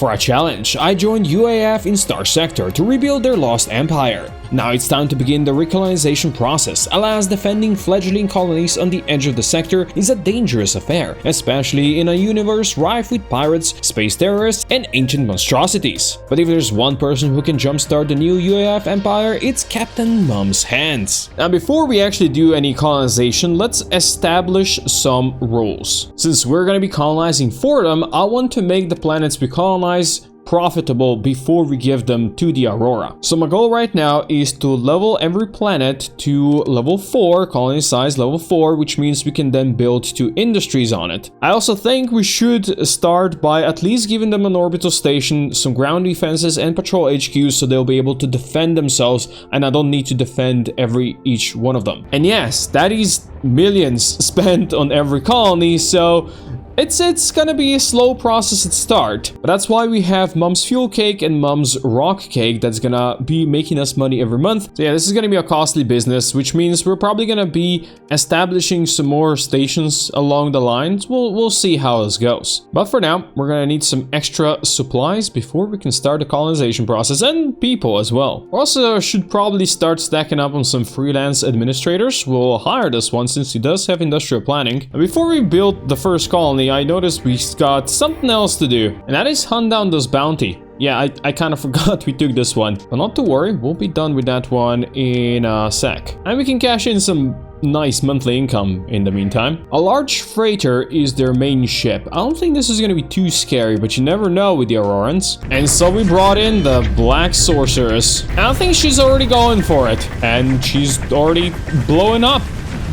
For a challenge, I joined UAF in Starsector to rebuild their lost empire. Now it's time to begin the recolonization process. Alas, defending fledgling colonies on the edge of the sector is a dangerous affair, especially in a universe rife with pirates, space terrorists, and ancient monstrosities. But if there's one person who can jumpstart the new UAF empire, it's Captain Mum's Hands. Now before we actually do any colonization, let's establish some rules. Since we're gonna be colonizing for them, I want to make the planets we colonize profitable before we give them to the Aurora. So my goal right now is to level every planet to level 4, colony size level 4, which means we can then build 2 industries on it. I also think we should start by at least giving them an orbital station, some ground defenses and patrol HQs so they'll be able to defend themselves and I don't need to defend each one of them. And yes, that is millions spent on every colony, so it's gonna be a slow process at start, but that's why we have Mum's Fuel Cake and Mum's Rock Cake that's gonna be making us money every month. So yeah, this is gonna be a costly business, which means we're probably gonna be establishing some more stations along the lines. We'll see how this goes. But for now, we're gonna need some extra supplies before we can start the colonization process, and people as well. We also should probably start stacking up on some freelance administrators. We'll hire this one since he does have industrial planning. And before we build the first colony, I noticed we got something else to do, and that is hunt down this bounty. Yeah, I kind of forgot we took this one, but not to worry, we'll be done with that one in a sec. And we can cash in some nice monthly income in the meantime. A large freighter is their main ship. I don't think this is gonna be too scary, but you never know with the Aurorans. And so we brought in the Black Sorceress. I think she's already going for it, and she's already blowing up.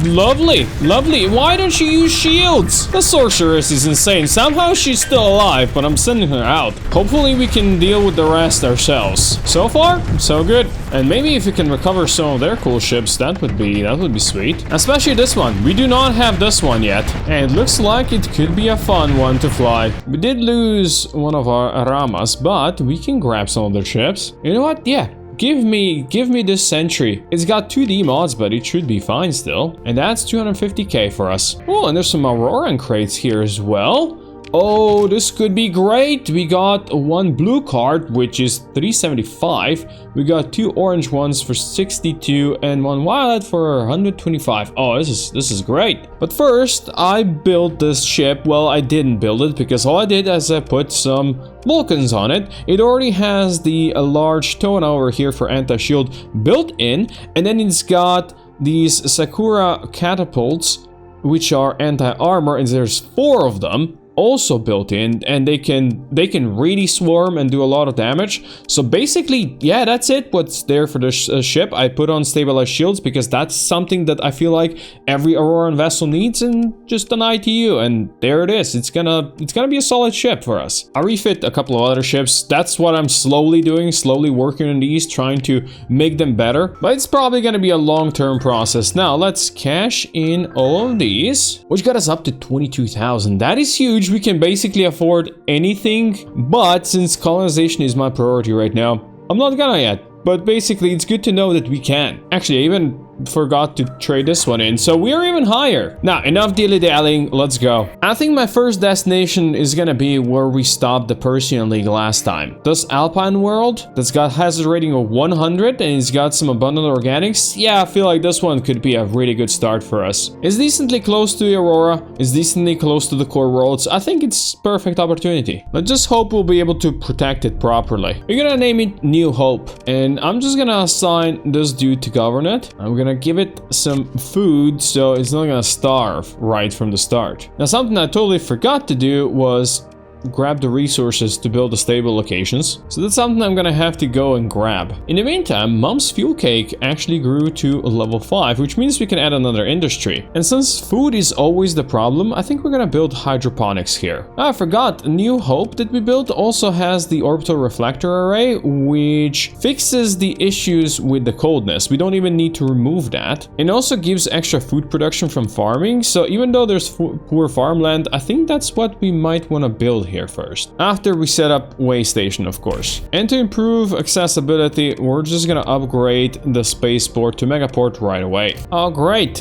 Lovely, lovely. Why don't you use shields? The sorceress is insane. Somehow she's still alive, but I'm sending her out. Hopefully we can deal with the rest ourselves. So far, so good. And maybe if we can recover some of their cool ships, that would be sweet. Especially this one. We do not have this one yet. And it looks like it could be a fun one to fly. We did lose one of our Ramas, but we can grab some of their ships. You know what? Yeah. Give me this Sentry. It's got 2D mods, but it should be fine still. And that's 250k for us. Oh, and there's some Auroran crates here as well. Oh, this could be great. We got 1 blue card, which is 375. We got 2 orange ones for 62 and 1 violet for 125. Oh, this is great. But first, I built this ship. Well, I didn't build it because all I did is I put some Vulcans on it. It already has the large Tona over here for anti-shield built in, and then it's got these Sakura catapults, which are anti-armor, and there's 4 of them also built in, and they can really swarm and do a lot of damage. So basically, yeah, that's it. What's there for the ship? I put on stabilized shields because that's something that I feel like every Auroran vessel needs, and just an ITU, and there it is. It's gonna be a solid ship for us. I refit a couple of other ships. That's what I'm slowly doing, slowly working on these, trying to make them better, but it's probably gonna be a long-term process. Now let's cash in all of these, which got us up to 22,000. That is huge. We can basically afford anything, but since colonization is my priority right now, I'm not gonna yet. But basically, it's good to know that we can. Actually, I even forgot to trade this one in, so we're even higher. Now, enough dilly-dallying, let's go. I think my first destination is gonna be where we stopped the Persian League last time. This Alpine world that's has a rating of 100 and it's got some abundant organics. Yeah, I feel like this one could be a really good start for us. It's decently close to the Aurora, it's decently close to the core worlds. I think it's perfect opportunity. Let's just hope we'll be able to protect it properly. We're gonna name it New Hope, and I'm just gonna assign this dude to govern it. I'm gonna give it some food so it's not gonna starve right from the start. Now, something I totally forgot to do was grab the resources to build the stable locations, so that's something I'm gonna have to go and grab. In the meantime, Mum's Fuel Cake actually grew to level 5, which means we can add another industry. And since food is always the problem, I think we're gonna build hydroponics here. I forgot, New Hope that we built also has the orbital reflector array, which fixes the issues with the coldness. We don't even need to remove that. It also gives extra food production from farming, so even though there's poor farmland, I think that's what we might want to build here. here first. After we set up way station, of course. And to improve accessibility, we're just gonna upgrade the spaceport to megaport right away. Oh, great.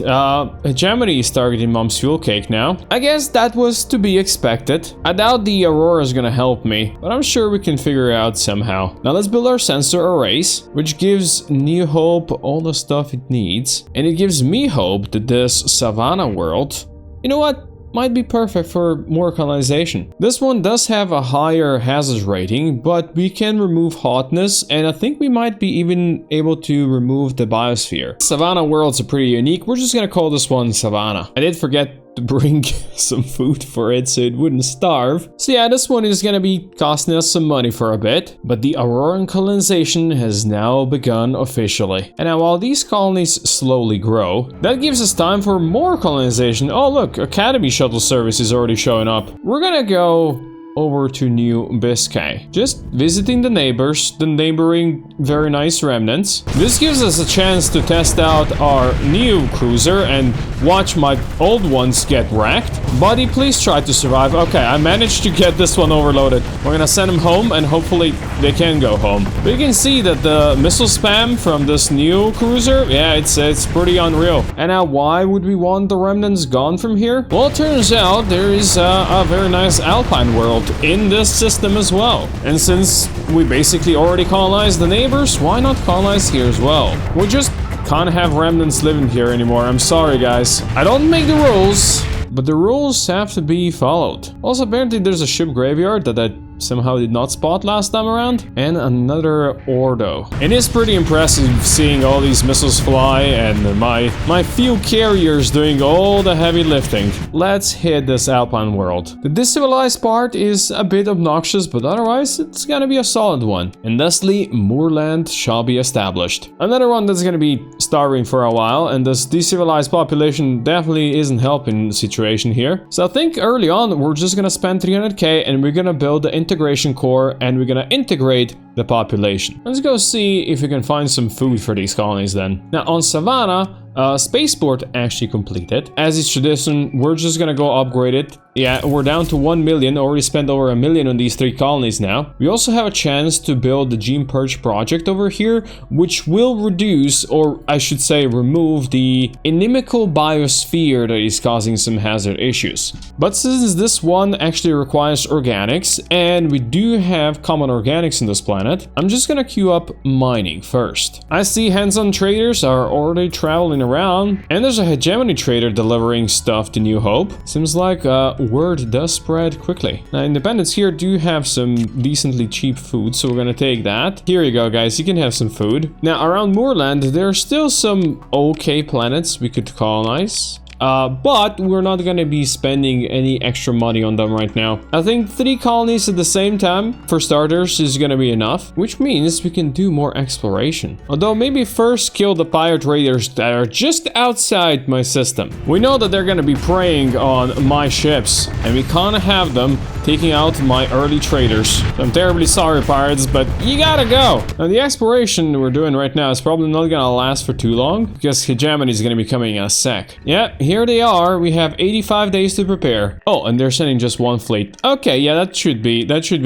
Hegemony is targeting Mom's fuel cake now. I guess that was to be expected. I doubt the Aurora is gonna help me, but I'm sure we can figure it out somehow. Now let's build our sensor arrays, which gives New Hope all the stuff it needs. And it gives me hope that this Savannah world, you know what, might be perfect for more colonization. This one does have a higher hazard rating, but we can remove hotness, and I think we might be even able to remove the biosphere. Savannah worlds are pretty unique. We're just gonna call this one Savannah. I did forget to bring some food for it so it wouldn't starve. So yeah, this one is gonna be costing us some money for a bit, but the Auroran colonization has now begun officially. And now while these colonies slowly grow, that gives us time for more colonization. Oh look, Academy shuttle service is already showing up. We're gonna go over to New Biscay, just visiting the neighbors, the neighboring very nice remnants. This gives us a chance to test out our new cruiser and watch my old ones get wrecked. Buddy, please try to survive. Okay, I managed to get this one overloaded. We're gonna send them home and hopefully they can go home. But you can see that the missile spam from this new cruiser, yeah, it's pretty unreal. And now why would we want the remnants gone from here? Well, it turns out there is a very nice alpine world in this system as well. And since we basically already colonized the neighbors, why not colonize here as well? We just can't have remnants living here anymore. I'm sorry, guys. I don't make the rules, but the rules have to be followed. Also, apparently there's a ship graveyard that I somehow did not spot last time around, and another Ordo. It is pretty impressive seeing all these missiles fly and my few carriers doing all the heavy lifting. Let's hit this alpine world. The decivilized part is a bit obnoxious, but otherwise it's gonna be a solid one. And thusly, Moorland shall be established. Another one that's gonna be starving for a while, and this decivilized population definitely isn't helping the situation here. So I think early on we're just gonna spend 300k and we're gonna build the integration core, and we're gonna integrate the population. Let's go see if we can find some food for these colonies then. Now on Savannah, spaceport actually completed. As is tradition, we're just gonna go upgrade it. Yeah, we're down to 1 million, already spent over 1 million on these 3 colonies now. We also have a chance to build the Gene Purge project over here, which will reduce, or I should say remove, the inimical biosphere that is causing some hazard issues. But since this one actually requires organics, and we do have common organics in this planet, I'm just gonna queue up mining first. I see hands-on traders are already traveling around, and there's a Hegemony trader delivering stuff to New Hope. Seems like word does spread quickly. Now independents here do have some decently cheap food, so we're gonna take that. Here you go, guys, you can have some food. Now around Moorland there are still some okay planets we could colonize. But we're not gonna be spending any extra money on them right now. I think 3 colonies at the same time, for starters, is gonna be enough, which means we can do more exploration. Although maybe first kill the pirate raiders that are just outside my system. We know that they're gonna be preying on my ships, and we can't have them taking out my early traders. I'm terribly sorry, pirates, but you gotta go. Now the exploration we're doing right now is probably not gonna last for too long, because Hegemony is gonna be coming in a sec. Yeah, here they are. We have 85 days to prepare. Oh, and they're sending just 1 fleet. Okay, yeah, that should be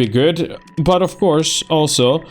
good. But of course, also,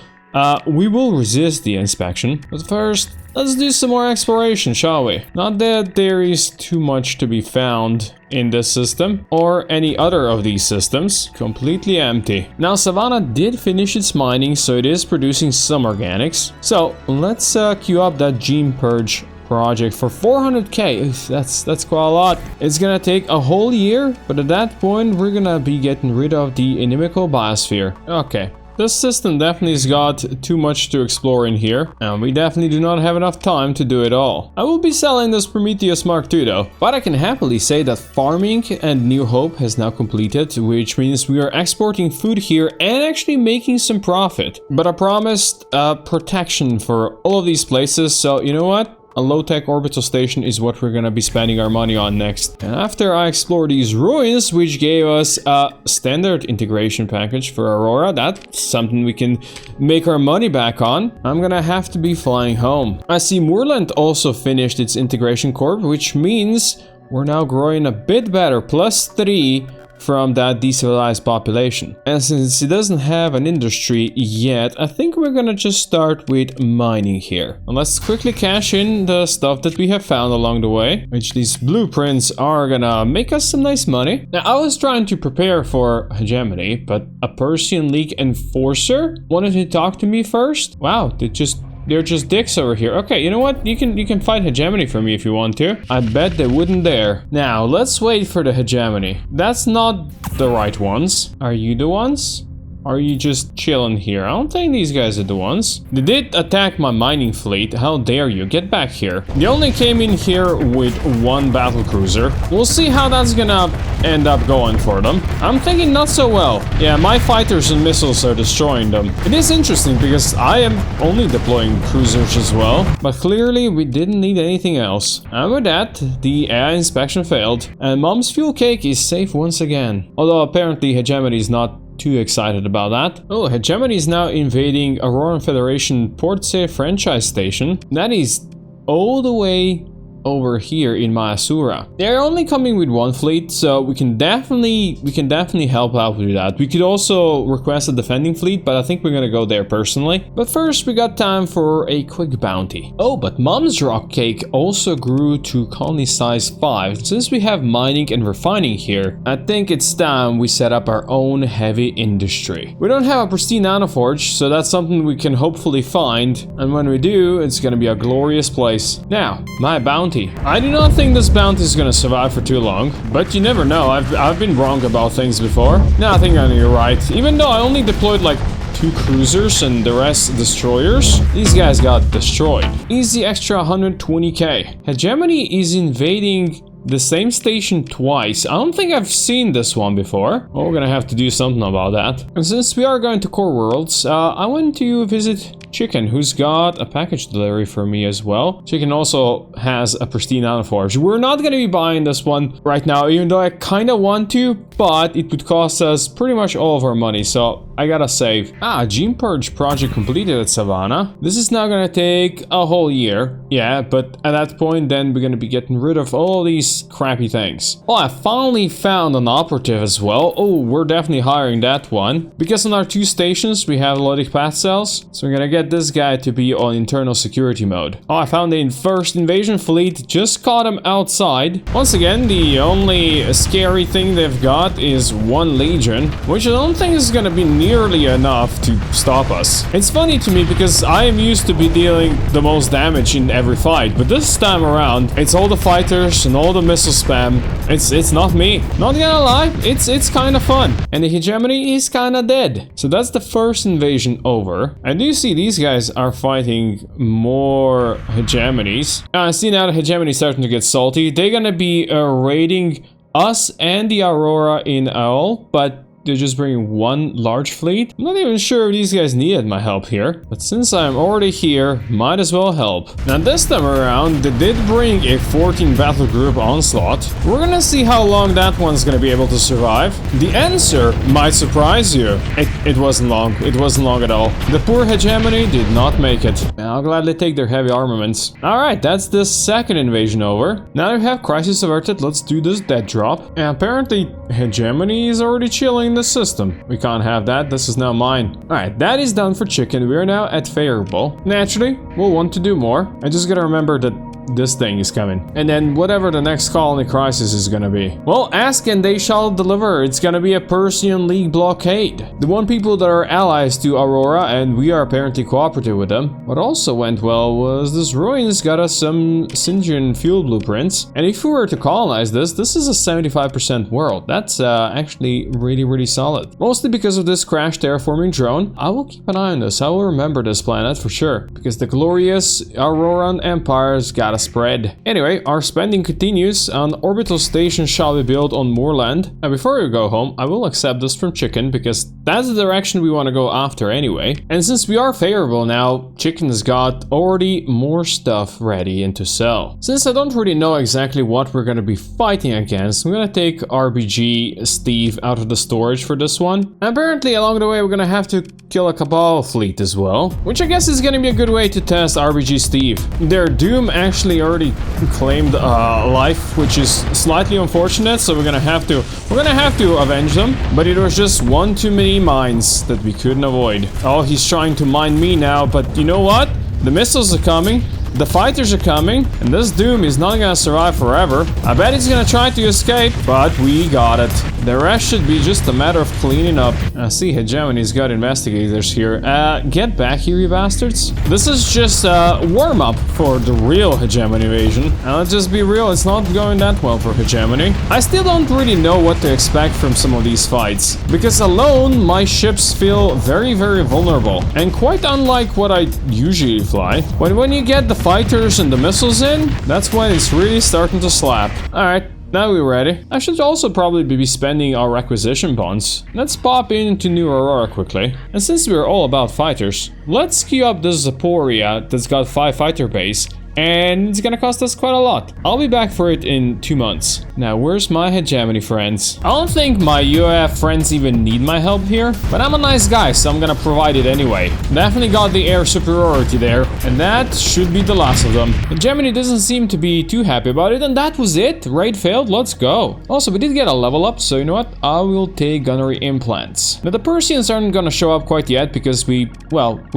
we will resist the inspection. But first, let's do some more exploration, shall we? Not that there is too much to be found in this system or any other of these systems. Completely empty. Now Savannah did finish its mining, so it is producing some organics. So let's queue up that Gene Purge project for 400k. That's quite a lot. It's gonna take a whole year, but at that point we're gonna be getting rid of the inimical biosphere. Okay, this system definitely has got too much to explore in here, and we definitely do not have enough time to do it all. I will be selling this Prometheus Mark II though, but I can happily say that farming and New Hope has now completed, which means we are exporting food here and actually making some profit. But I promised protection for all of these places, so you know what? A low-tech orbital station is what we're gonna be spending our money on next. And after I explore these ruins, which gave us a standard integration package for Aurora, that's something we can make our money back on, I'm gonna have to be flying home. I see Moorland also finished its integration core, which means we're now growing a bit better. +3 from that destabilized population. And since it doesn't have an industry yet, I think we're gonna just start with mining here. And let's quickly cash in the stuff that we have found along the way, which these blueprints are gonna make us some nice money. Now, I was trying to prepare for Hegemony, but a Persian League enforcer wanted to talk to me first. Wow, they're just dicks over here. Okay, you know what? You can fight Hegemony for me if you want to. I bet they wouldn't dare. Now, let's wait for the Hegemony. That's not the right ones. Are you the ones? Are you just chilling here? I don't think these guys are the ones. They did attack my mining fleet. How dare you? Get back here. They only came in here with one battle cruiser. We'll see how that's gonna end up going for them. I'm thinking not so well. Yeah, my fighters and missiles are destroying them. It is interesting because I am only deploying cruisers as well. But clearly we didn't need anything else. And with that, the AI inspection failed. And Mom's fuel cake is safe once again. Although apparently Hegemony is not too excited about that. Oh, Hegemony is now invading Aurora Federation Port Safe franchise station. That is all the way over here in Mayasura. They're only coming with one fleet, so we can definitely help out with that. We could also request a defending fleet, but I think we're gonna go there personally. But first, we got time for a quick bounty. Oh, but Mom's rock cake also grew to colony size 5. Since we have mining and refining here, I think it's time we set up our own heavy industry. We don't have a pristine nanoforge, so that's something we can hopefully find. And when we do, it's gonna be a glorious place. Now, my bounty. I do not think this bounty is gonna survive for too long, but you never know. I've been wrong about things before. No, I think you're right. Even though I only deployed like 2 cruisers and the rest destroyers, these guys got destroyed. Easy extra 120k. Hegemony is invading the same station twice. I don't think I've seen this one before. Well, we're gonna have to do something about that. And since we are going to Core Worlds, I went to visit Chicken, who's got a package delivery for me as well. Chicken also has a pristine nanoforge. We're not gonna be buying this one right now, even though I kinda want to, but it would cost us pretty much all of our money, so I gotta save. Gene Purge project completed at Savannah. This is now gonna take a whole year. Yeah, but at that point, then we're gonna be getting rid of all these crappy things. Oh, I finally found an operative as well. Oh, we're definitely hiring that one. Because on our 2 stations, we have logic path cells. So we're gonna get this guy to be on internal security mode. Oh, I found the first invasion fleet. Just caught him outside. Once again, the only scary thing they've got is 1 legion, which I don't think is gonna be nearly enough to stop us. It's funny to me because I am used to be dealing the most damage in every fight, but this time around, it's all the fighters and all the missile spam. It's not me. Not gonna lie, it's kind of fun. And the Hegemony is kind of dead. So that's the first invasion over. And do you see these guys are fighting more Hegemonies? I see now the Hegemony starting to get salty. They're gonna be raiding us and the Aurora in all, but they're just bringing 1 large fleet. I'm not even sure if these guys needed my help here, but since I'm already here, might as well help. Now this time around, they did bring a 14 battle group onslaught. We're gonna see how long that one's gonna be able to survive. The answer might surprise you. It wasn't long. It wasn't long at all. The poor Hegemony did not make it. I'll gladly take their heavy armaments. Alright, that's the second invasion over. Now we have crisis averted. Let's do this dead drop. And apparently Hegemony is already chilling the system. We can't have that. This is now mine. Alright, that is done for Chicken. We are now at favorable. Naturally, we'll want to do more. I just gotta remember that this thing is coming. And then whatever the next colony crisis is gonna be. Well, ask and they shall deliver. It's gonna be a Persian League blockade. The 1 people that are allies to Aurora, and we are apparently cooperative with them. What also went well was this ruins got us some Syngeon fuel blueprints. And if we were to colonize this is a 75% world. That's actually really solid. Mostly because of this crash terraforming drone. I will keep an eye on this. I will remember this planet for sure. Because the glorious Auroran Empire's got a spread. Anyway, our spending continues. An orbital station shall be built on Moorland. And before we go home, I will accept this from Chicken because that's the direction we want to go after anyway. And since we are favorable now, Chicken's got already more stuff ready and to sell. Since I don't really know exactly what we're going to be fighting against, I'm going to take RBG Steve out of the storage for this one. And apparently along the way we're going to have to kill a Cabal fleet as well, which I guess is gonna be a good way to test RBG Steve. Their Doom actually already claimed life, which is slightly unfortunate, so we're gonna have to avenge them. But it was just one too many mines that we couldn't avoid. Oh, he's trying to mine me now, but you know what? The missiles are coming. The fighters are coming, and this Doom is not gonna survive forever. I bet he's gonna try to escape, but we got it. The rest should be just a matter of cleaning up. I see Hegemony's got investigators here. Get back here, you bastards. This is just a warm-up for the real Hegemony invasion. And let's just be real, it's not going that well for Hegemony. I still don't really know what to expect from some of these fights, because alone, my ships feel very, very vulnerable, and quite unlike what I usually fly. But when you get the fighters and the missiles in, that's when it's really starting to slap. Alright, now we're ready. I should also probably be spending our acquisition bonds. Let's pop into New Aurora quickly. And since we're all about fighters, let's queue up this Zaporia that's got 5 fighter base. And it's gonna cost us quite a lot. I'll be back for it in 2 months. Now, where's my Hegemony friends? I don't think my UAF friends even need my help here, but I'm a nice guy, so I'm gonna provide it anyway. Definitely got the air superiority there, and that should be the last of them. Hegemony doesn't seem to be too happy about it, and that was it. Raid failed, let's go. Also, we did get a level up, so you know what? I will take gunnery implants. Now, the Persians aren't gonna show up quite yet because we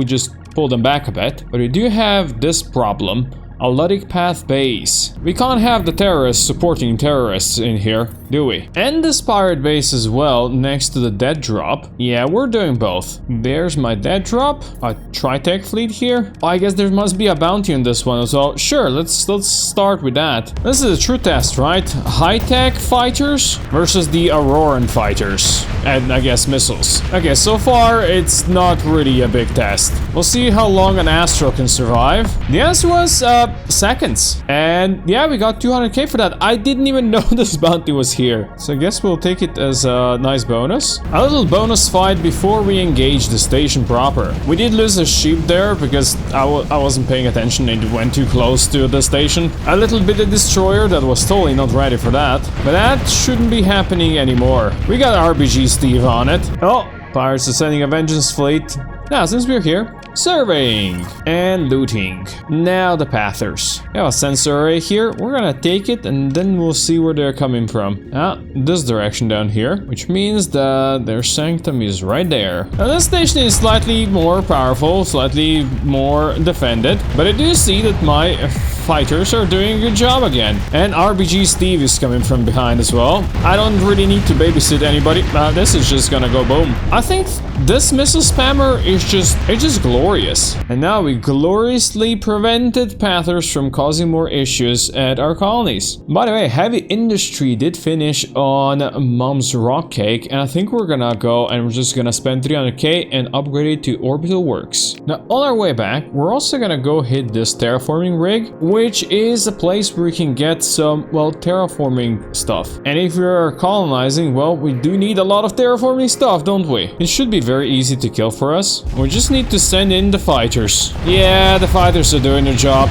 just pulled them back a bit, but we do have this problem. A Luddic Path base. We can't have the terrorists supporting terrorists in here, do we? And this pirate base as well, next to the dead drop. Yeah, we're doing both. There's my dead drop. A Tritech fleet here. Oh, I guess there must be a bounty on this one as well. Sure, let's start with that. This is a true test, right? High-tech fighters versus the Auroran fighters. And I guess missiles. Okay, so far it's not really a big test. We'll see how long an Astro can survive. The answer was seconds. And yeah, we got 200k for that. I didn't even know this bounty was here. So I guess we'll take it as a nice bonus. A little bonus fight before we engage the station proper. We did lose a ship there because I wasn't paying attention and it went too close to the station. A little bit of destroyer that was totally not ready for that. But that shouldn't be happening anymore. We got RBG Steve on it. Oh, pirates are sending a vengeance fleet. Now, since we're here, surveying and looting. Now the pathers. We have a sensor array here. We're gonna take it and then we'll see where they're coming from. This direction down here, which means that their sanctum is right there. Now this station is slightly more powerful, slightly more defended, but I do see that my fighters are doing a good job again. And RBG Steve is coming from behind as well. I don't really need to babysit anybody. This is just gonna go boom. I think this missile spammer is just glorious. And now we gloriously prevented pathers from causing more issues at our colonies. By the way, heavy industry did finish on Mom's rock cake, and I think we're gonna go and we're just gonna spend 300k and upgrade it to orbital works. Now on our way back, we're also gonna go hit this terraforming rig, which is a place where we can get some, well, terraforming stuff. And if we're colonizing, well, we do need a lot of terraforming stuff, don't we? It should be very easy to kill for us. We just need to send in the fighters. Yeah, the fighters are doing their job.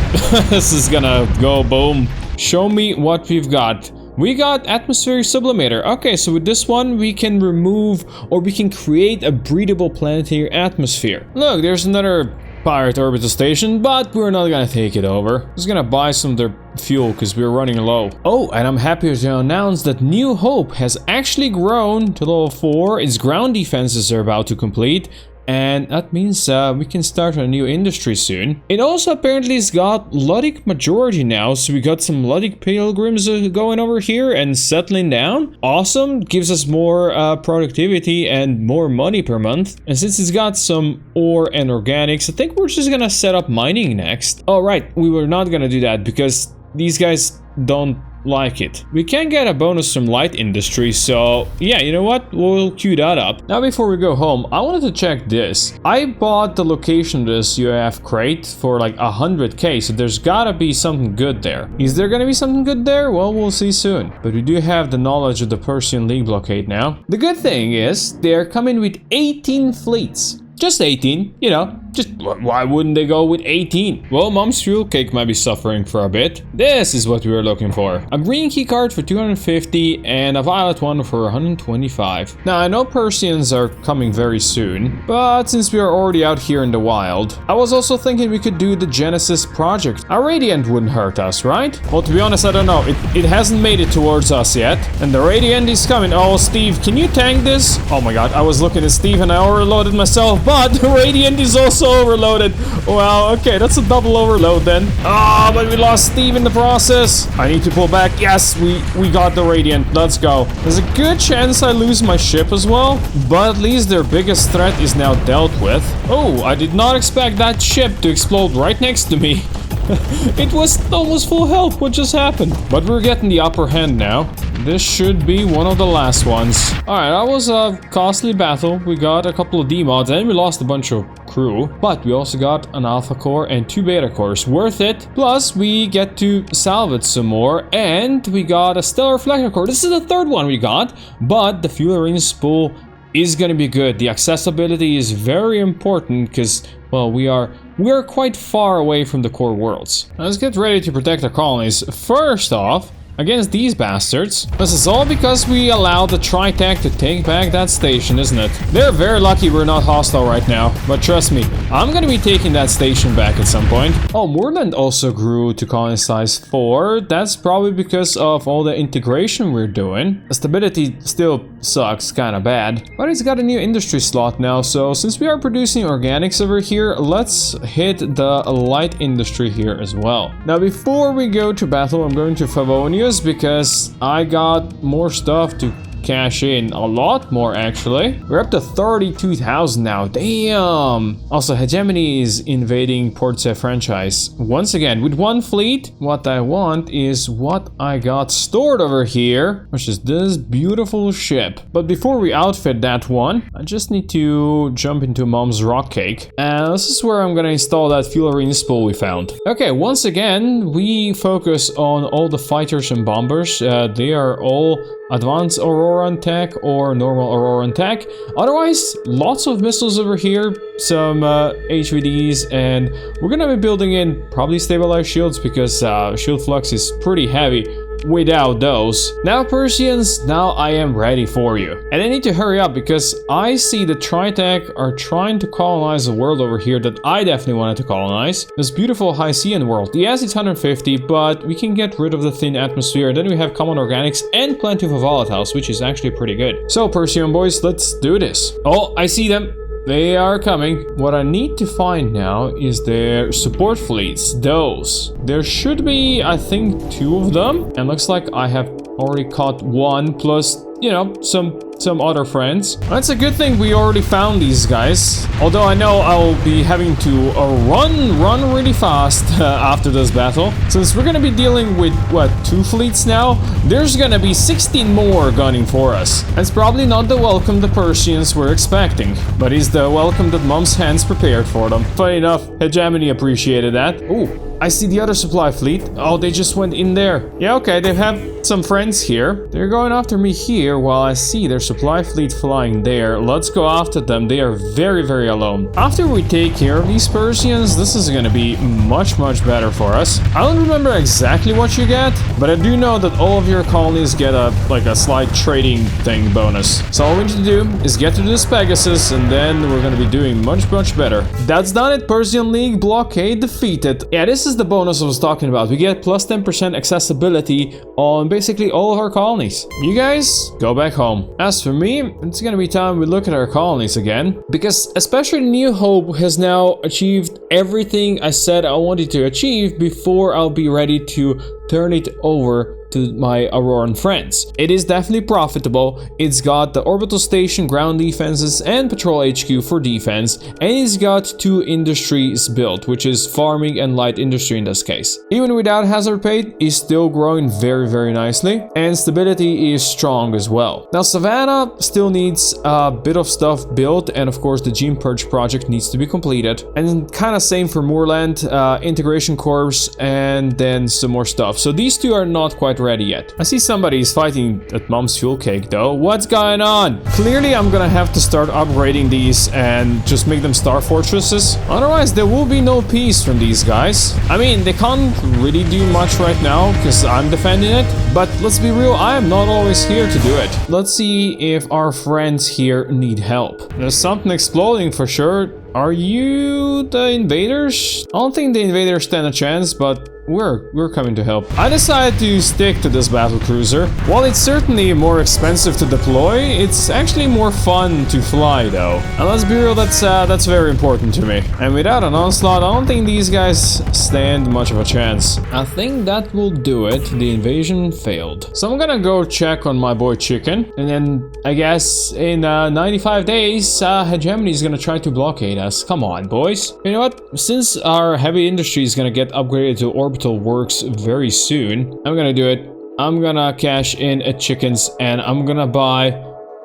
This is gonna go boom. Show me what we've got. We got atmospheric sublimator. Okay, so with this one we can remove or we can create a breathable planetary atmosphere. Look, there's another pirate orbital station, but we're not gonna take it over. Just gonna buy some of their fuel because we're running low. Oh, and I'm happy to announce that New Hope has actually grown to level 4. Its ground defenses are about to complete. And that means we can start a new industry soon. It also apparently has got Luddic majority now, so we got some Luddic pilgrims going over here and settling down. Awesome, gives us more productivity and more money per month. And since it's got some ore and organics, I think we're just gonna set up mining next. Oh right, we were not gonna do that because these guys don't like it. We can get a bonus from light industry, so yeah, you know what? We'll queue that up. Now before we go home, I wanted to check this. I bought the location of this UAF crate for like 100k, so there's gotta be something good there. Is there gonna be something good there? Well, we'll see soon. But we do have the knowledge of the Persian League blockade now. The good thing is, they're coming with 18 fleets. just 18, you know, just why wouldn't they go with 18? Well, Mom's fuel cake might be suffering for a bit. This is what we were looking for. A green key card for 250 and a violet one for 125. Now, I know Persians are coming very soon, but since we are already out here in the wild, I was also thinking we could do the Genesis project. A Radiant wouldn't hurt us, right? Well, to be honest, I don't know. It hasn't made it towards us yet, and the Radiant is coming. Oh, Steve, can you tank this? Oh my god, I was looking at Steve and I overloaded myself, but the Radiant is also overloaded. Well, okay, that's a double overload then. Ah, but we lost Steve in the process. I need to pull back. Yes, we got the Radiant. Let's go. There's a good chance I lose my ship as well, but at least their biggest threat is now dealt with. Oh, I did not expect that ship to explode right next to me. It was almost full health. What just happened? But we're getting the upper hand now. This should be one of the last ones. Alright, that was a costly battle. We got a couple of D-mods and we lost a bunch of crew. But we also got an alpha core and 2 beta cores. Worth it. Plus, we get to salvage some more. And we got a stellar reflector core. This is the third one we got. But the fuel arena spool is gonna be good. The accessibility is very important because, well, we are quite far away from the core worlds. Now let's get ready to protect our colonies. First off, against these bastards. This is all because we allowed the Tritech to take back that station, isn't it? They're very lucky we're not hostile right now, but trust me, I'm gonna be taking that station back at some point. Oh, Moorland also grew to colony size 4. That's probably because of all the integration we're doing. The stability still sucks kinda bad, but it's got a new industry slot now, so since we are producing organics over here, let's hit the light industry here as well. Now, before we go to battle, I'm going to Favonius because I got more stuff to cash in. A lot more, actually. We're up to 32,000 now. Damn! Also, Hegemony is invading Port Said franchise. Once again, with one fleet, what I want is what I got stored over here, which is this beautiful ship. But before we outfit that one, I just need to jump into Mom's rock cake. And this is where I'm gonna install that fuel arena spool we found. Okay, once again, we focus on all the fighters and bombers. They are all advanced Aurora tech or normal Aurora tech. Otherwise, lots of missiles over here, some HVDs, and we're gonna be building in probably stabilized shields because shield flux is pretty heavy without those. Now, Persians, now I am ready for you. And I need to hurry up because I see the Tritech are trying to colonize a world over here that I definitely wanted to colonize. This beautiful Hycean world. Yes, it's 150, but we can get rid of the thin atmosphere. Then we have common organics and plenty of volatiles, which is actually pretty good. So, Persian boys, let's do this. Oh, I see them. They are coming. What I need to find now is their support fleets. Those. There should be, I think, 2 of them. And looks like I have already caught 1 plus, you know, some other friends. That's a good thing we already found these guys. Although I know I'll be having to run really fast after this battle. Since we're gonna be dealing with, what, 2 fleets now? There's gonna be 16 more gunning for us. It's probably not the welcome the Persians were expecting, but it's the welcome that Mom's hands prepared for them. Funny enough, Hegemony appreciated that. Ooh, I see the other supply fleet. Oh, they just went in there. Yeah, okay, they have some friends here. They're going after me here while I see their supply fleet flying there. Let's go after them. They are very, very alone. After we take care of these Persians, this is gonna be much, much better for us. I don't remember exactly what you get, but I do know that all of your colonies get a slight trading thing bonus. So all we need to do is get to this Pegasus, and then we're gonna be doing much, much better. That's done it. Persian League Blockade defeated. Yeah, this is the bonus I was talking about. We get plus 10% accessibility on basically all of our colonies. You guys, go back home. As for me, it's gonna be time we look at our colonies again, because especially New Hope has now achieved everything I said I wanted to achieve before I'll be ready to turn it over to my Auroran friends. It is definitely profitable. It's got the orbital station, ground defenses, and patrol HQ for defense, and it's got 2 industries built, which is farming and light industry in this case. Even without hazard pay, it's still growing very, very nicely, and stability is strong as well. Now, Savannah still needs a bit of stuff built, and of course the Gene Purge project needs to be completed, and kind of same for Moorland, integration corps, and then some more stuff. So these 2 are not quite ready yet. I see somebody's fighting at Mom's fuel cake though. What's going on? Clearly I'm gonna have to start upgrading these and just make them star fortresses. Otherwise there will be no peace from these guys. I mean, they can't really do much right now because I'm defending it. But let's be real, I am not always here to do it. Let's see if our friends here need help. There's something exploding for sure. Are you the invaders? I don't think the invaders stand a chance, but we're coming to help. I decided to stick to this battle cruiser. While it's certainly more expensive to deploy, it's actually more fun to fly though. And let's be real, that's very important to me. And without an onslaught, I don't think these guys stand much of a chance. I think that will do it. The invasion failed. So I'm gonna go check on my boy Chicken. And then I guess in 95 days, Hegemony is gonna try to blockade us. Come on, boys. You know what? Since our heavy industry is gonna get upgraded to orbital works very soon, I'm gonna do it. I'm gonna cash in at Chickens and I'm gonna buy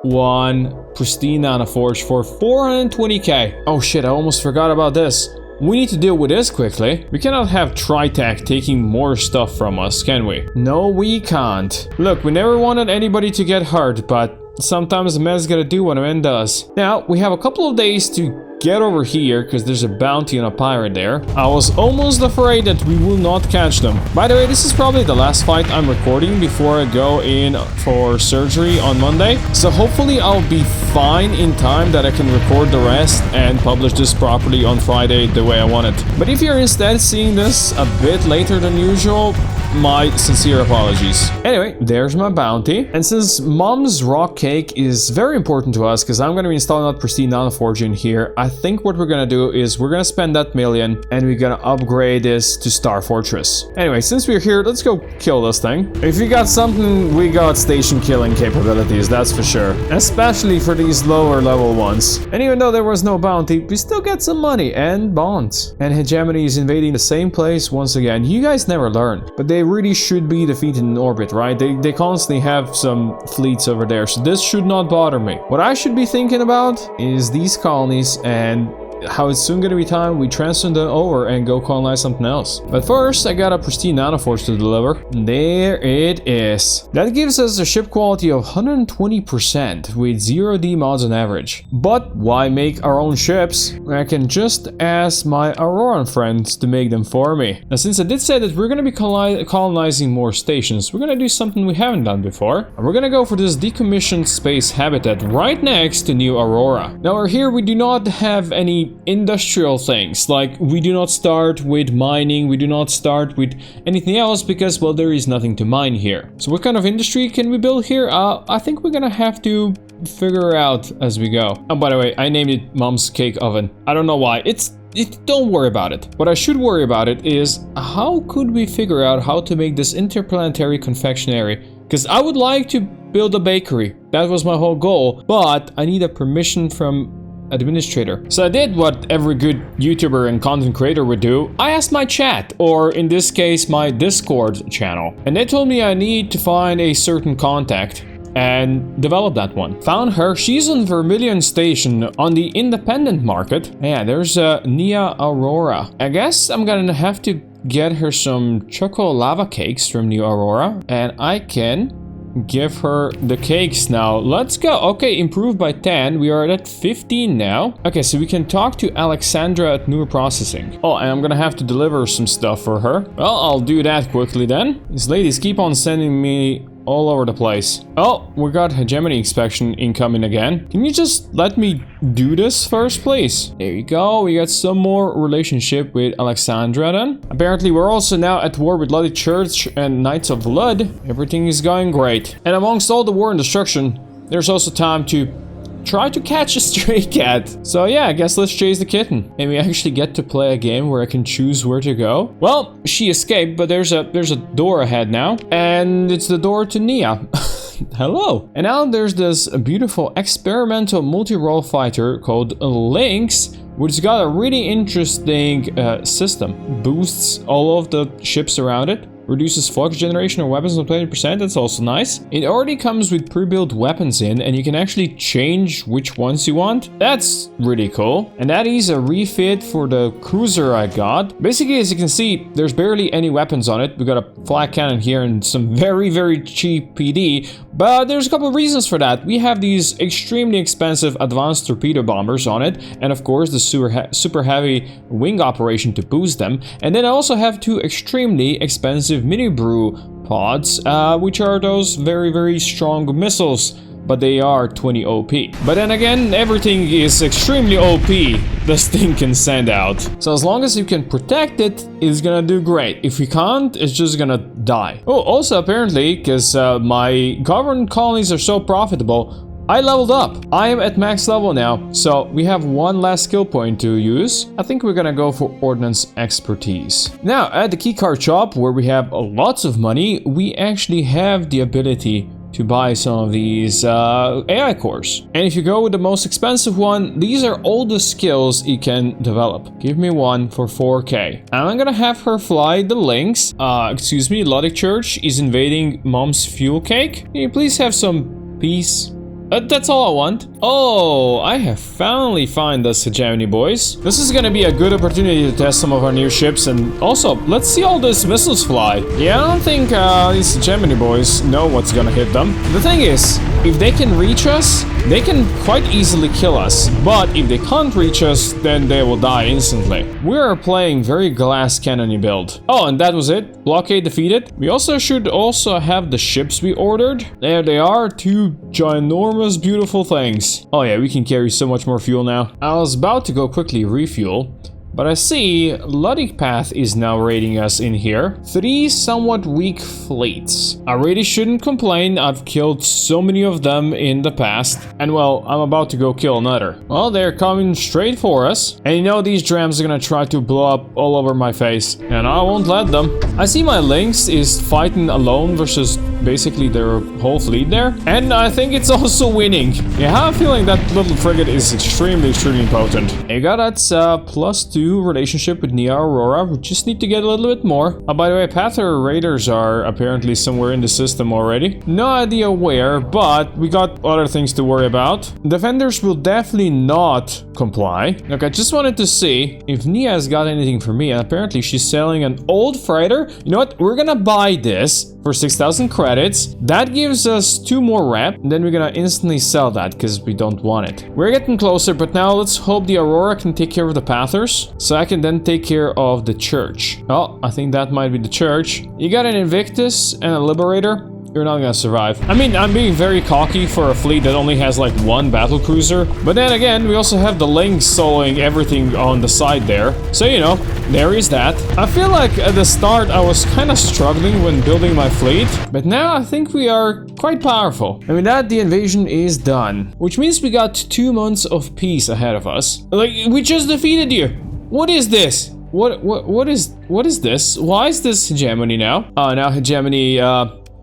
one pristine nanoforge for 420k. Oh shit, I almost forgot about this. We need to deal with this quickly. We cannot have Tritech taking more stuff from us, can we? No, we can't. Look, we never wanted anybody to get hurt, but sometimes a man's gotta do what a man does. Now, we have a couple of days to get over here because there's a bounty on a pirate there. I was almost afraid that we will not catch them. By the way, this is probably the last fight I'm recording before I go in for surgery on Monday. So hopefully I'll be fine in time that I can record the rest and publish this properly on Friday the way I want it. But if you're instead seeing this a bit later than usual, my sincere apologies. Anyway, there's my bounty. And since Mom's rock cake is very important to us because I'm going to be installing that pristine nanoforge in here, I think what we're going to do is we're going to spend that million and we're going to upgrade this to Star Fortress. Anyway, since we're here, let's go kill this thing. If we got something, we got station killing capabilities, that's for sure. Especially for these lower level ones. And even though there was no bounty, we still get some money and bonds. And Hegemony is invading the same place once again. You guys never learn, but they really should be defeated in orbit, right? They constantly have some fleets over there, so this should not bother me. What I should be thinking about is these colonies and how it's soon gonna be time we transfer them over and go colonize something else. But first, I got a pristine nanoforge to deliver. There it is. That gives us a ship quality of 120% with 0D mods on average. But why make our own ships? I can just ask my Auroran friends to make them for me. Now, since I did say that we're gonna be colonizing more stations, we're gonna do something we haven't done before. And we're gonna go for this decommissioned space habitat right next to New Aurora. Now, here we do not have any industrial things, like we do not start with mining, we do not start with anything else because, well, there is nothing to mine here. So what kind of industry can we build here? I think we're gonna have to figure out as we go. Oh, by the way, I named it Mom's Cake Oven. I don't know why. Don't worry about it. What I should worry about it is how could we figure out how to make this interplanetary confectionery? Because I would like to build a bakery. That was my whole goal, but I need a permission from administrator. So I did what every good YouTuber and content creator would do. I asked my chat, or in this case my Discord channel, and they told me I need to find a certain contact and develop that one. Found her. She's on Vermilion Station on the independent market. Yeah, there's Nia Aurora. I guess I'm gonna have to get her some choco lava cakes from New Aurora, and I can give her the cakes now. Let's go. Okay, improved by 10. We are at 15 now. Okay, so we can talk to Alexandra at Newer Processing. Oh, and I'm gonna have to deliver some stuff for her. Well, I'll do that quickly then. These ladies keep on sending me all over the place. Oh, we got Hegemony inspection incoming again. Can you just let me do this first, please? There you go. We got some more relationship with Alexandra then. Apparently, we're also now at war with Bloody Church and Knights of Blood. Everything is going great. And amongst all the war and destruction, there's also time to try to catch a stray cat. So yeah, I guess let's chase the kitten. And we actually get to play a game where I can choose where to go. Well, she escaped, but there's a door ahead now. And it's the door to Nia. Hello. And now there's this beautiful experimental multi-role fighter called Lynx, which got a really interesting system. Boosts all of the ships around it. Reduces flux generation of weapons on 20%, that's also nice. It already comes with pre-built weapons in, and you can actually change which ones you want. That's really cool. And that is a refit for the cruiser I got. Basically, as you can see, there's barely any weapons on it. We got a flak cannon here and some very, very cheap PD, but there's a couple of reasons for that. We have these extremely expensive advanced torpedo bombers on it, and of course the super heavy wing operation to boost them. And then I also have two extremely expensive mini brew pods, which are those very, very strong missiles, but they are 20 OP. But then again, everything is extremely OP this thing can send out. So as long as you can protect it, it's gonna do great. If you can't, it's just gonna die. Oh, also apparently, because my governed colonies are so profitable, I leveled up. I am at max level now, so we have one last skill point to use. I think we're gonna go for ordnance expertise. Now, at the keycard shop, where we have lots of money, we actually have the ability to buy some of these AI cores. And if you go with the most expensive one, these are all the skills you can develop. Give me one for 4K. And I'm gonna have her fly the Lynx. Excuse me, Luddic Church is invading Mom's fuel cake. Can you please have some peace? That's all I want. Oh, I have finally found this Hegemony, boys. This is gonna be a good opportunity to test some of our new ships, and also, let's see all these missiles fly. Yeah, I don't think these Hegemony boys know what's gonna hit them. The thing is, if they can reach us, they can quite easily kill us. But if they can't reach us, then they will die instantly. We are playing very glass cannony build. Oh, and that was it. Blockade defeated. We also should have the ships we ordered. There they are, two ginormous beautiful things. Oh yeah, we can carry so much more fuel now. I was about to go quickly refuel, but I see Luddic Path is now raiding us in here. 3 somewhat weak fleets. I really shouldn't complain. I've killed so many of them in the past. And well, I'm about to go kill another. Well, they're coming straight for us. And you know these drams are gonna try to blow up all over my face. And I won't let them. I see my Lynx is fighting alone versus basically their whole fleet there. And I think it's also winning. Yeah, I have a feeling that little frigate is extremely, extremely potent. You got that +2 relationship with United Aurora. We just need to get a little bit more. By the way, Panther Raiders are apparently somewhere in the system already. No idea where, but we got other things to worry about. Defenders will definitely not comply. Look, I just wanted to see if Nia's got anything for me, and apparently she's selling an old freighter. You know what? We're gonna buy this for 6,000 credits. That gives us 2 more rep, and then we're gonna instantly sell that because we don't want it. We're getting closer, but now let's hope the Aurora can take care of the Panthers, so I can then take care of the church. Oh, I think that might be the church. You got an Invictus and a Liberator. You're not gonna survive. I mean, I'm being very cocky for a fleet that only has like 1 battle cruiser. But then again, we also have the Lynx soloing everything on the side there. So, you know, there is that. I feel like at the start I was kind of struggling when building my fleet. But now I think we are quite powerful. And with that, the invasion is done. Which means we got 2 months of peace ahead of us. Like, we just defeated you. What is this? What is this? Why is this Hegemony now? Now Hegemony,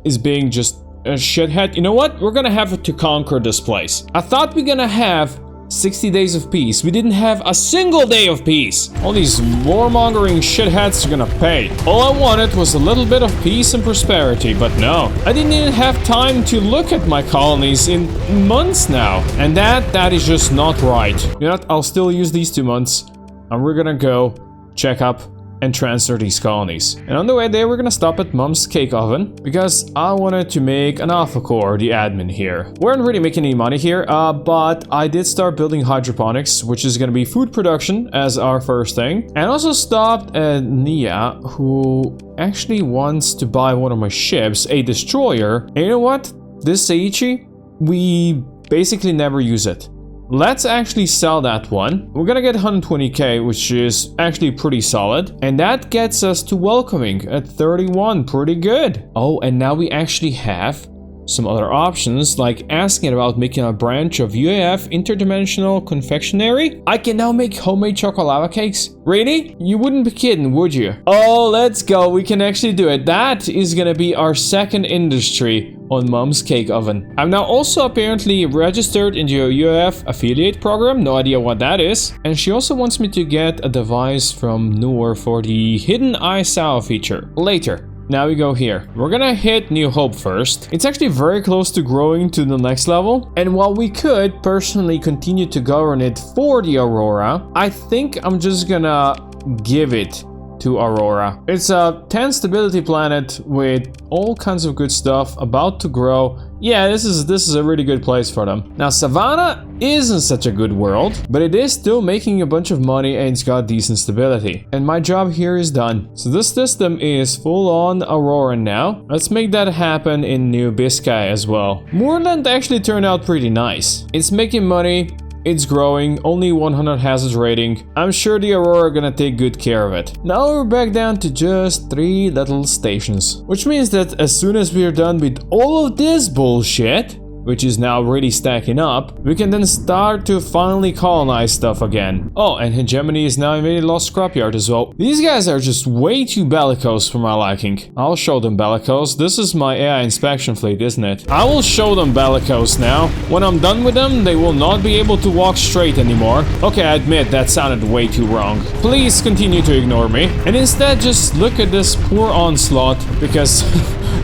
is being just a shithead. You know what? We're gonna have to conquer this place. I thought we're gonna have 60 days of peace. We didn't have a single day of peace. All these warmongering shitheads are gonna pay. All I wanted was a little bit of peace and prosperity, but no. I didn't even have time to look at my colonies in months now. And that is just not right. You know what? I'll still use these 2 months, and we're gonna go check up and transfer these colonies. And on the way there, we're gonna stop at Mom's Cake Oven because I wanted to make an alpha core, the admin here. We aren't really making any money here, but I did start building hydroponics, which is gonna be food production as our first thing. And also stopped at Nia, who actually wants to buy one of my ships, a destroyer. And you know what? This Seiichi, we basically never use it. Let's actually sell that one. We're gonna get 120k, which is actually pretty solid. And that gets us to welcoming at 31, pretty good. Oh, and now we actually have some other options, like asking about making a branch of UAF interdimensional confectionery. I can now make homemade chocolate cakes. Really? You wouldn't be kidding, would you? Oh, let's go. We can actually do it. That is gonna be our second industry on Mom's Cake Oven. I'm now also apparently registered in the UAF affiliate program. No idea what that is. And she also wants me to get a device from Noor for the hidden eye salve feature. Later. Now we go here. We're gonna hit New Hope first. It's actually very close to growing to the next level. And while we could personally continue to govern it for the Aurora, I think I'm just gonna give it to Aurora. It's a 10 stability planet with all kinds of good stuff about to grow. Yeah, this is a really good place for them. Now, Savannah isn't such a good world, but it is still making a bunch of money and it's got decent stability. And my job here is done. So this system is full on Aurora now. Let's make that happen in New Biscay as well. Moorland actually turned out pretty nice. It's making money. It's growing, only 100 hazard rating. I'm sure the Aurora are gonna take good care of it. Now we're back down to just 3 little stations. Which means that as soon as we're done with all of this bullshit, which is now really stacking up, we can then start to finally colonize stuff again. Oh, and Hegemony is now invading Lost Scrapyard as well. These guys are just way too bellicose for my liking. I'll show them bellicose. This is my AI inspection fleet, isn't it? I will show them bellicose now. When I'm done with them, they will not be able to walk straight anymore. Okay, I admit that sounded way too wrong. Please continue to ignore me. And instead, just look at this poor onslaught, because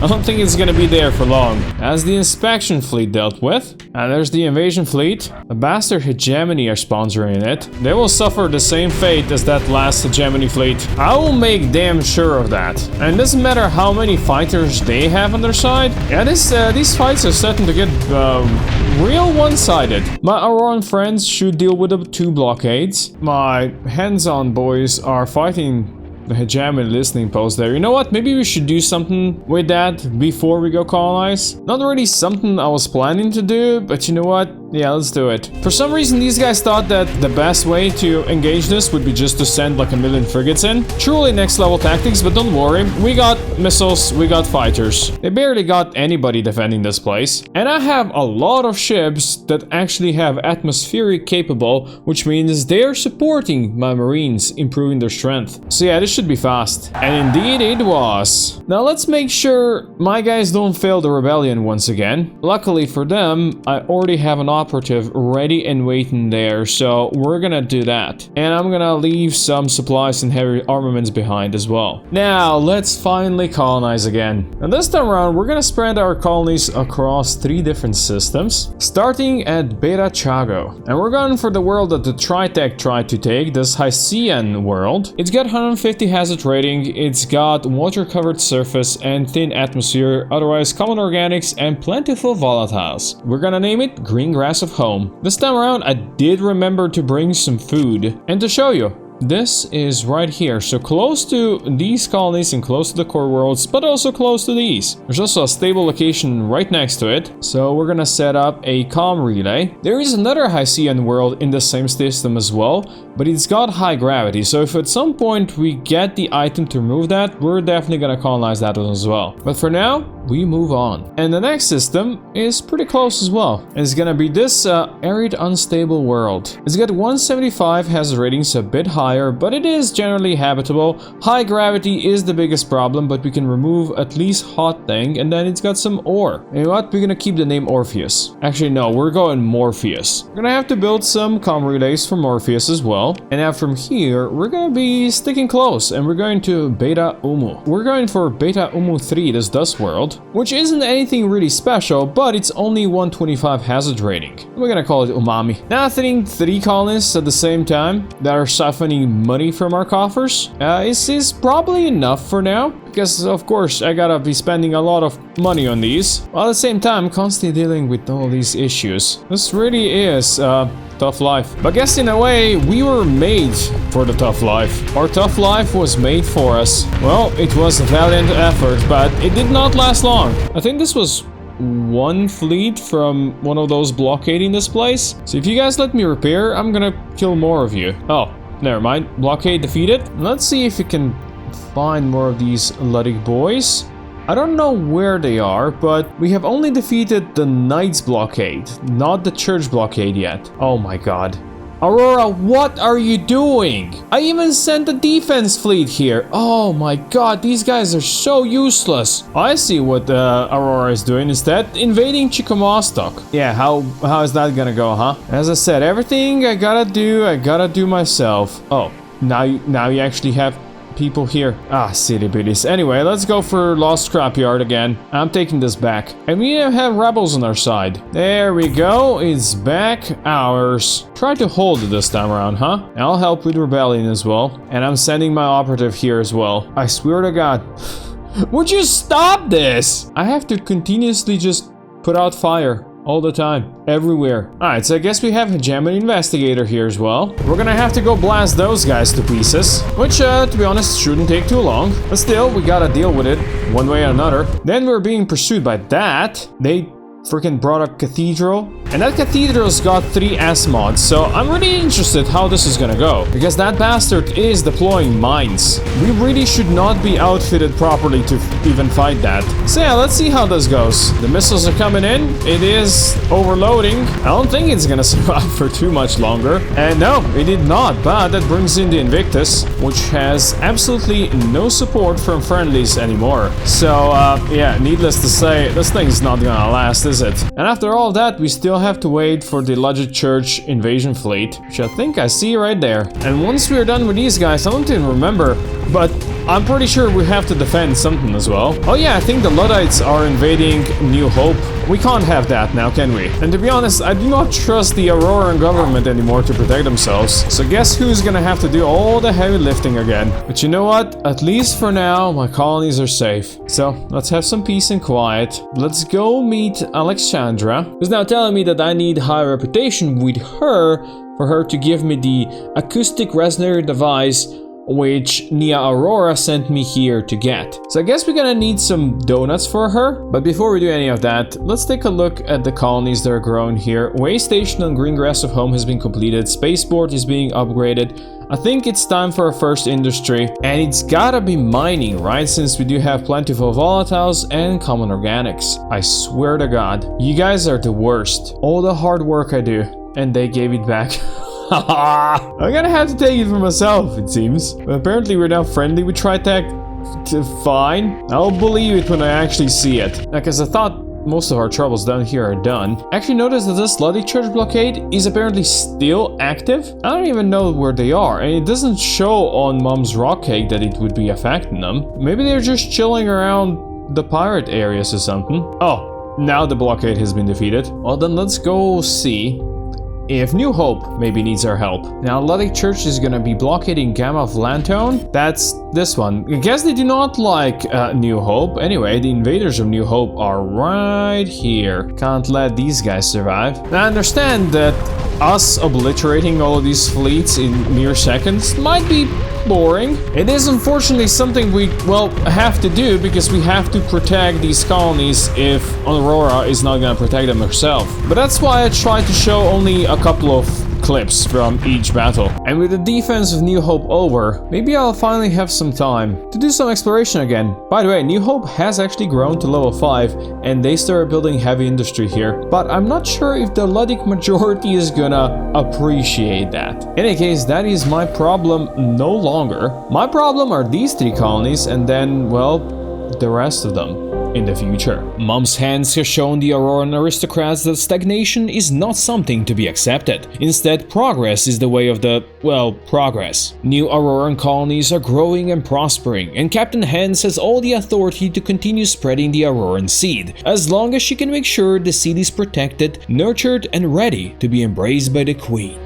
I don't think it's gonna be there for long. As the inspection fleet dealt with. And there's the invasion fleet. The bastard Hegemony are sponsoring it. They will suffer the same fate as that last Hegemony fleet. I will make damn sure of that. And it doesn't matter how many fighters they have on their side. Yeah, these fights are starting to get real one-sided. My Auroran friends should deal with the 2 blockades. My hands-on boys are fighting the Hegemony listening post there. You know what? Maybe we should do something with that before we go colonize. Not really something I was planning to do, but you know what? Yeah, let's do it. For some reason, these guys thought that the best way to engage this would be just to send like 1 million frigates in. Truly next level tactics, but don't worry. We got missiles, we got fighters. They barely got anybody defending this place. And I have a lot of ships that actually have atmospheric capable, which means they're supporting my marines, improving their strength. So yeah, this should be fast. And indeed it was. Now let's make sure my guys don't fail the rebellion once again. Luckily for them, I already have an operative ready and waiting there, so we're gonna do that. And I'm gonna leave some supplies and heavy armaments behind as well. Now let's finally colonize again. And this time around, we're gonna spread our colonies across 3 different systems, starting at Beta Chago. And we're going for the world that the Tritech tried to take, this Hycean world. It's got 150 hazard rating, it's got water-covered surface and thin atmosphere, otherwise common organics and plentiful volatiles. We're gonna name it Green Grass of Home. This time around, I did remember to bring some food. And to show you, this is right here, so close to these colonies and close to the core worlds, but also close to these. There's also a stable location right next to it, so we're gonna set up a comm relay. There is another Hycean world in the same system as well, but it's got high gravity, so if at some point we get the item to remove that, we're definitely gonna colonize that one as well. But for now, we move on. And the next system is pretty close as well. It's gonna be this arid unstable world. It's got 175 hazard ratings, a bit higher, but it is generally habitable. High gravity is the biggest problem, but we can remove at least hot thing, and then it's got some ore. You know what? We're gonna keep the name Orpheus. Actually, no, we're going Morpheus. We're gonna have to build some comm relays for Morpheus as well. And now from here, we're gonna be sticking close, and we're going to Beta Umu. We're going for Beta Umu 3, this dust world, which isn't anything really special, but it's only 125 hazard rating. We're gonna call it Umami. Now, I think 3 colonists at the same time that are siphoning money from our coffers is probably enough for now, because of course I gotta be spending a lot of money on these, while at the same time constantly dealing with all these issues. This really is tough life. But I guess in a way, we were made for the tough life. Our tough life was made for us. Well, it was a valiant effort, but it did not last long. I think this was 1 fleet from one of those blockading this place. So if you guys let me repair, I'm gonna kill more of you. Oh, never mind. Blockade defeated. Let's see if we can find more of these Luddic boys. I don't know where they are, but we have only defeated the Knights blockade, not the Church blockade yet. Oh my god. Aurora, what are you doing? I even sent a defense fleet here. Oh my god, these guys are so useless. I see what Aurora is doing instead, invading Chickamaustock. Yeah, how is that gonna go, huh? As I said, everything I gotta do myself. Oh, now you actually have people here. Ah, silly bitties. Anyway, let's go for Lost Scrapyard again. I'm taking this back. And we have rebels on our side. There we go. It's back. Ours. Try to hold it this time around, huh? I'll help with rebellion as well. And I'm sending my operative here as well. I swear to God. Would you stop this? I have to continuously just put out fire. All the time. Everywhere. Alright, so I guess we have Hegemony Investigator here as well. We're gonna have to go blast those guys to pieces. Which, to be honest, shouldn't take too long. But still, we gotta deal with it one way or another. Then we're being pursued by that. They freaking brought a cathedral. And that cathedral's got 3 S mods. So I'm really interested how this is gonna go. Because that bastard is deploying mines. We really should not be outfitted properly to even fight that. So yeah, let's see how this goes. The missiles are coming in. It is overloading. I don't think it's gonna survive for too much longer. And no, it did not. But that brings in the Invictus, which has absolutely no support from friendlies anymore. So yeah, needless to say, this thing's not gonna last, is it? And after all that, we still have to wait for the Logic Church invasion fleet, which I think I see right there. And once we're done with these guys, I don't even remember, but I'm pretty sure we have to defend something as well. Oh yeah, I think the Luddites are invading New Hope. We can't have that now, can we? And to be honest, I do not trust the Auroran government anymore to protect themselves. So guess who's gonna have to do all the heavy lifting again? But you know what? At least for now, my colonies are safe. So let's have some peace and quiet. Let's go meet Alexandra, who's now telling me that I need high reputation with her for her to give me the acoustic resonator device which Nia Aurora sent me here to get. So I guess we're gonna need some donuts for her. But before we do any of that, let's take a look at the colonies that are growing here. Way Station on Greengrass of Home has been completed. Spaceport is being upgraded. I think it's time for our first industry. And it's gotta be mining, right? Since we do have plentiful volatiles and common organics. I swear to God, you guys are the worst. All the hard work I do, and they gave it back. I'm gonna have to take it for myself, it seems. But apparently we're now friendly with Tritech. Fine. I'll believe it when I actually see it. Because I thought most of our troubles down here are done. Actually notice that this Bloody Church blockade is apparently still active. I don't even know where they are. And it doesn't show on Mom's rock cake that it would be affecting them. Maybe they're just chilling around the pirate areas or something. Oh, now the blockade has been defeated. Well then let's go see if New Hope maybe needs our help. Now, Luddic Church is gonna be blockading Gamma of Lantone. That's this one. I guess they do not like New Hope. Anyway, the invaders of New Hope are right here. Can't let these guys survive. Now, I understand that us obliterating all of these fleets in mere seconds might be boring. It is unfortunately something we, well, have to do because we have to protect these colonies if Aurora is not gonna protect them herself. But that's why I tried to show only a couple of clips from each battle. And with the defense of New Hope over, maybe I'll finally have some time to do some exploration again. By the way, New Hope has actually grown to level 5 and they started building heavy industry here. But I'm not sure if the Luddic majority is gonna appreciate that. In any case, that is my problem no longer. My problem are these 3 colonies and then, well, the rest of them in the future. Mom's hands have shown the Auroran aristocrats that stagnation is not something to be accepted. Instead, progress is the way of the, well, progress. New Auroran colonies are growing and prospering, and Captain Hens has all the authority to continue spreading the Auroran seed, as long as she can make sure the seed is protected, nurtured, and ready to be embraced by the Queen.